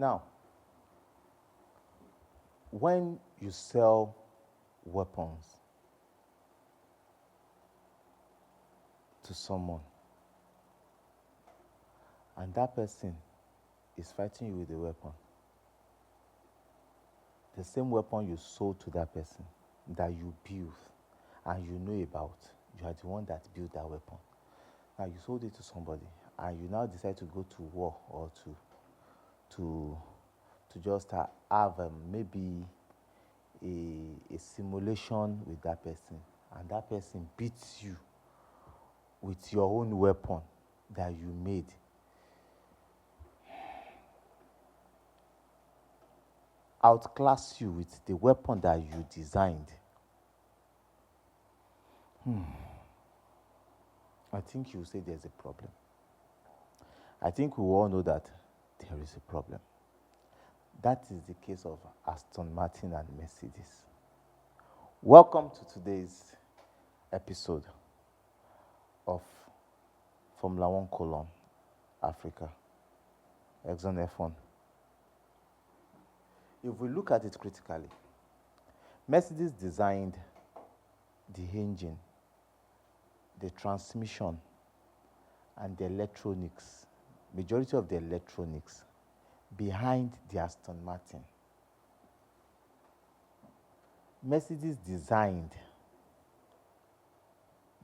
Now, when you sell weapons to someone and that person is fighting you with a weapon, the same weapon you sold to that person that you built and you know about, you are the one that built that weapon. Now you sold it to somebody and you now decide to go to war or to just have maybe a simulation with that person, and that person beats you with your own weapon that you made. Outclass you with the weapon that you designed. I think you say there's a problem. I think we all know that there is a problem. That is the case of Aston Martin and Mercedes. Welcome to today's episode of Formula One column Africa, Exxon F1. If we look at it critically, Mercedes designed the engine, the transmission, and the electronics, majority of the electronics, behind the Aston Martin. Mercedes designed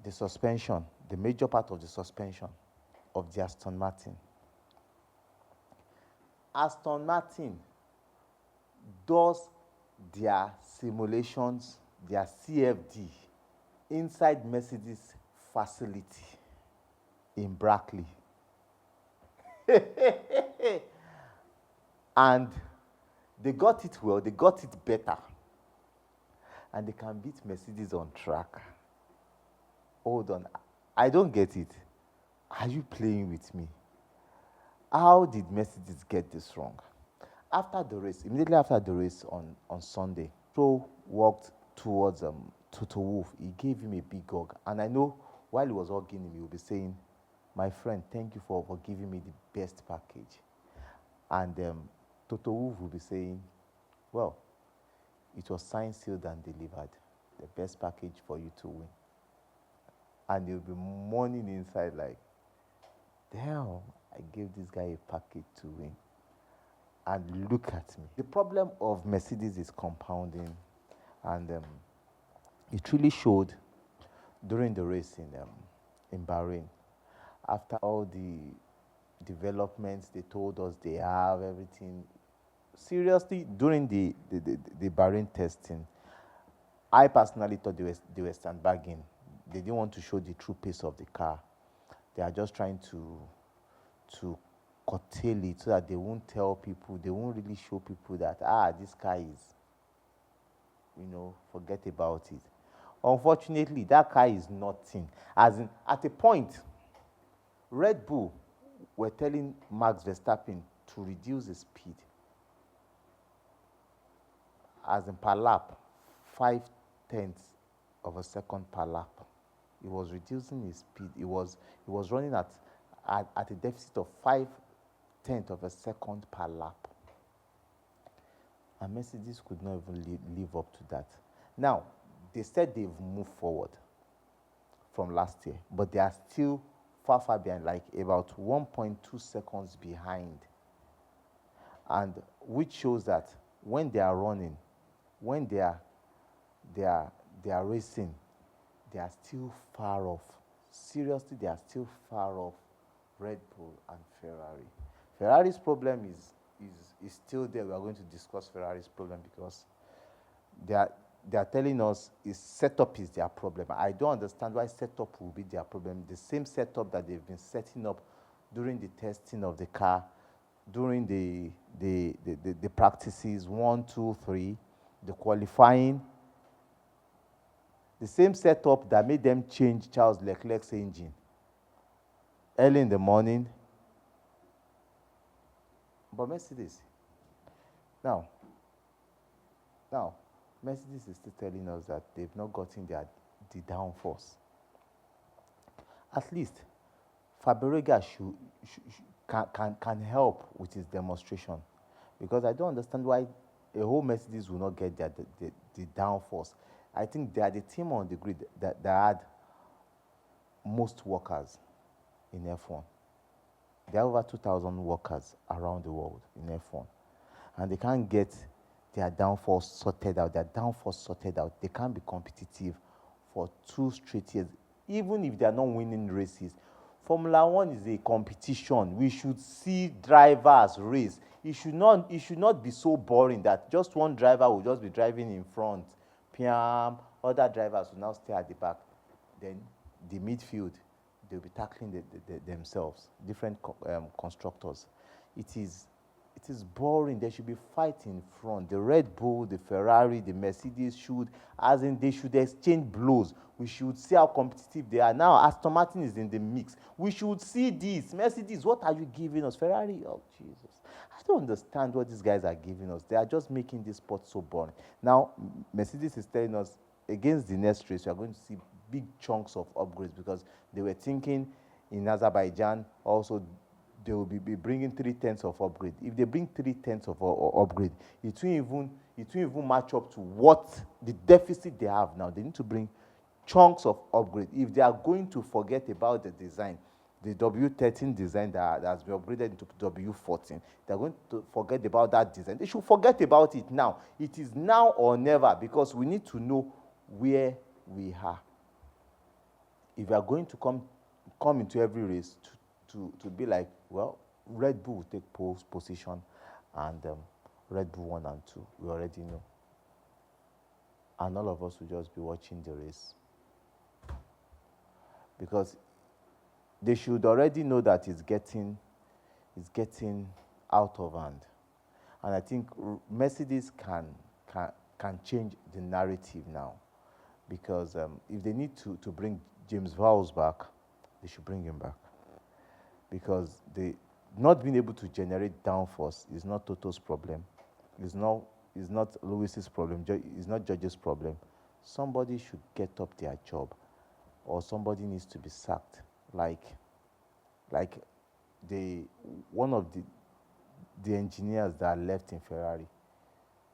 the suspension, the major part of the suspension of the Aston Martin. Aston Martin does their simulations, their CFD, inside Mercedes facility in Brackley. And they got it well, they got it better. And they can beat Mercedes on track. Hold on, I don't get it. Are you playing with me? How did Mercedes get this wrong? After the race, immediately after the race on Sunday, Joe walked towards Toto Wolff. He gave him a big hug. And I know while he was hugging him, he would be saying, "My friend, thank you for giving me the best package." And Toto Wolff will be saying, "Well, it was signed, sealed, and delivered. The best package for you to win." And he'll be mourning inside like, "Damn, I gave this guy a package to win. And look at me." The problem of Mercedes is compounding, and it really showed during the race in Bahrain. After all the developments they told us they have, everything. Seriously, during the Bahrain testing, I personally thought they were sandbagging. They didn't want to show the true pace of the car. They are just trying to curtail it so that they won't tell people, they won't really show people that, this car is, forget about it. Unfortunately, that car is nothing. As in, at a point, Red Bull were telling Max Verstappen to reduce his speed. As in per lap, 0.5 of a second per lap. He was reducing his speed. He was running at a deficit of 0.5 of a second per lap. And Mercedes could not even live up to that. Now, they said they've moved forward from last year, but they are still far behind, like about 1.2 seconds behind. And which shows that when they are running, when they are racing, they are still far off. Seriously, they are still far off Red Bull and Ferrari. Ferrari's problem is still there. We are going to discuss Ferrari's problem because they are telling us setup is their problem. I don't understand why setup will be their problem. The same setup that they've been setting up during the testing of the car, during the practices 1, 2, 3, the qualifying. The same setup that made them change Charles Leclerc's engine early in the morning. But Mercedes, now, Mercedes is still telling us that they've not gotten the downforce. At least, Fabregas can help with his demonstration, because I don't understand why a whole Mercedes will not get the downforce. I think they are the team on the grid that had most workers in F1. There are over 2,000 workers around the world in F1, and they can't get their downforce sorted out. They can't be competitive for 2 straight years, even if they are not winning races. Formula One is a competition. We should see drivers race. It should not be so boring that just one driver will just be driving in front. Piam, other drivers will now stay at the back. Then the midfield, they'll be tackling themselves, different constructors. It is boring. There should be fight in front. The Red Bull, the Ferrari, the Mercedes they should exchange blows. We should see how competitive they are. Now, Aston Martin is in the mix. We should see this. Mercedes, what are you giving us? Ferrari, oh, Jesus. I don't understand what these guys are giving us. They are just making this sport so boring. Now, Mercedes is telling us, against the next race, we are going to see big chunks of upgrades, because they were thinking in Azerbaijan also they will be bringing 3/10 of upgrade. If they bring 3/10 of upgrade, it won't even match up to what the deficit they have now. They need to bring chunks of upgrade. If they are going to forget about the design, the W13 design that has been upgraded into W14, they're going to forget about that design. They should forget about it now. It is now or never, because we need to know where we are. If we are going to come into every race to be like, well, Red Bull will take position, and Red Bull 1 and 2, we already know. And all of us will just be watching the race. Because they should already know that it's getting out of hand. And I think Mercedes can change the narrative now. Because if they need to bring James Vowles back, they should bring him back. Because not being able to generate downforce is not Toto's problem. It's not Lewis's problem. It's not George's problem. Somebody should get up their job, or somebody needs to be sacked. Like one of the engineers that left in Ferrari,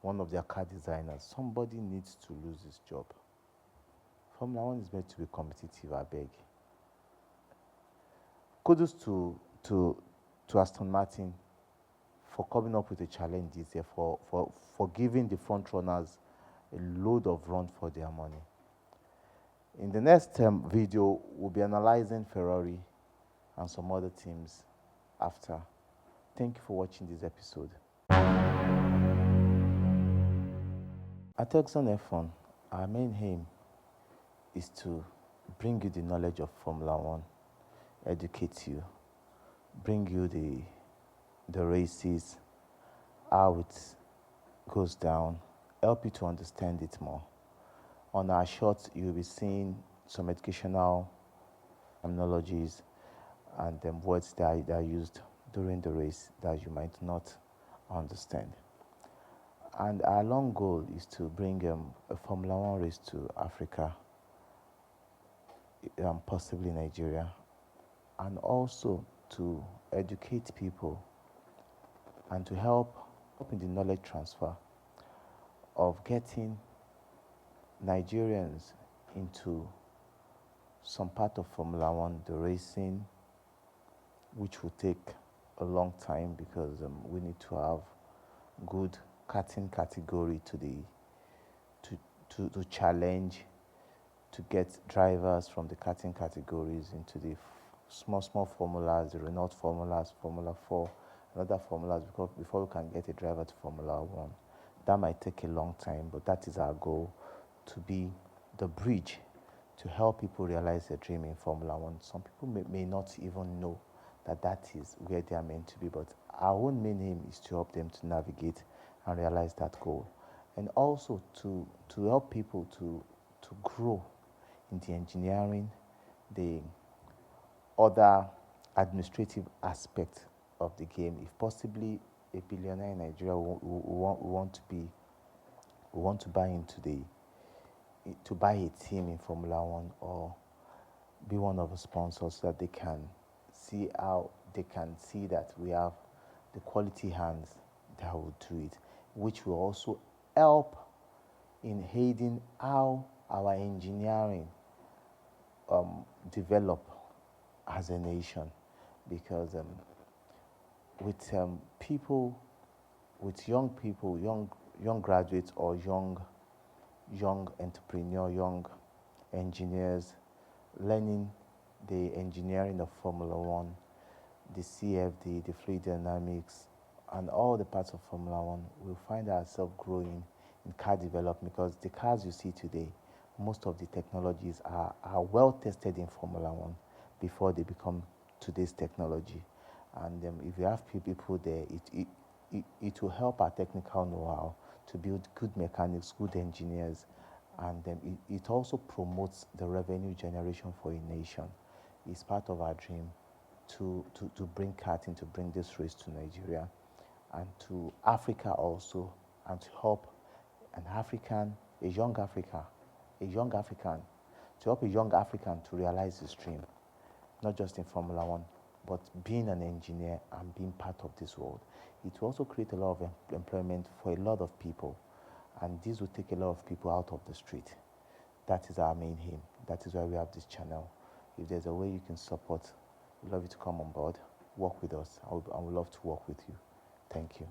one of their car designers, somebody needs to lose his job. Formula One is meant to be competitive, I beg. Kudos to Aston Martin for coming up with a challenge this year, for giving the front runners a load of run for their money. In the next video, we'll be analyzing Ferrari and some other teams after. Thank you for watching this episode. At Exxon F1, our main aim is to bring you the knowledge of Formula One, educate you, bring you the races, how it goes down, help you to understand it more. On our shorts, you'll be seeing some educational terminologies and words that are used during the race that you might not understand. And our long goal is to bring a Formula One race to Africa, possibly Nigeria, and also to educate people and to help in the knowledge transfer of getting Nigerians into some part of Formula One, the racing, which will take a long time, because we need to have good karting category to challenge, to get drivers from the karting categories into the small formulas, the Renault formulas, Formula 4, and other formulas, before we can get a driver to Formula 1. That might take a long time, but that is our goal, to be the bridge to help people realize their dream in Formula 1. Some people may not even know that is where they are meant to be, but our own main aim is to help them to navigate and realize that goal. And also to help people to grow in the engineering, the other administrative aspects of the game. If possibly a billionaire in Nigeria want to buy to buy a team in Formula One, or be one of the sponsors, so that they can see that we have the quality hands that will do it, which will also help in aiding how our engineering develop as a nation, because with people, with young people, young graduates or young entrepreneur, young engineers learning the engineering of Formula One, the CFD, the fluid dynamics, and all the parts of Formula One, we'll find ourselves growing in car development, because the cars you see today, most of the technologies are well tested in Formula One before they become today's technology. And if you have people there, it will help our technical know-how to build good mechanics, good engineers, and it also promotes the revenue generation for a nation. It's part of our dream to bring karting, to bring this race to Nigeria and to Africa also, and to help a young African, to help a young African to realize his dream, not just in Formula One, but being an engineer and being part of this world. It will also create a lot of employment for a lot of people, and this will take a lot of people out of the street. That is our main aim. That is why we have this channel. If there's a way you can support, we'd love you to come on board, work with us. I would love to work with you. Thank you.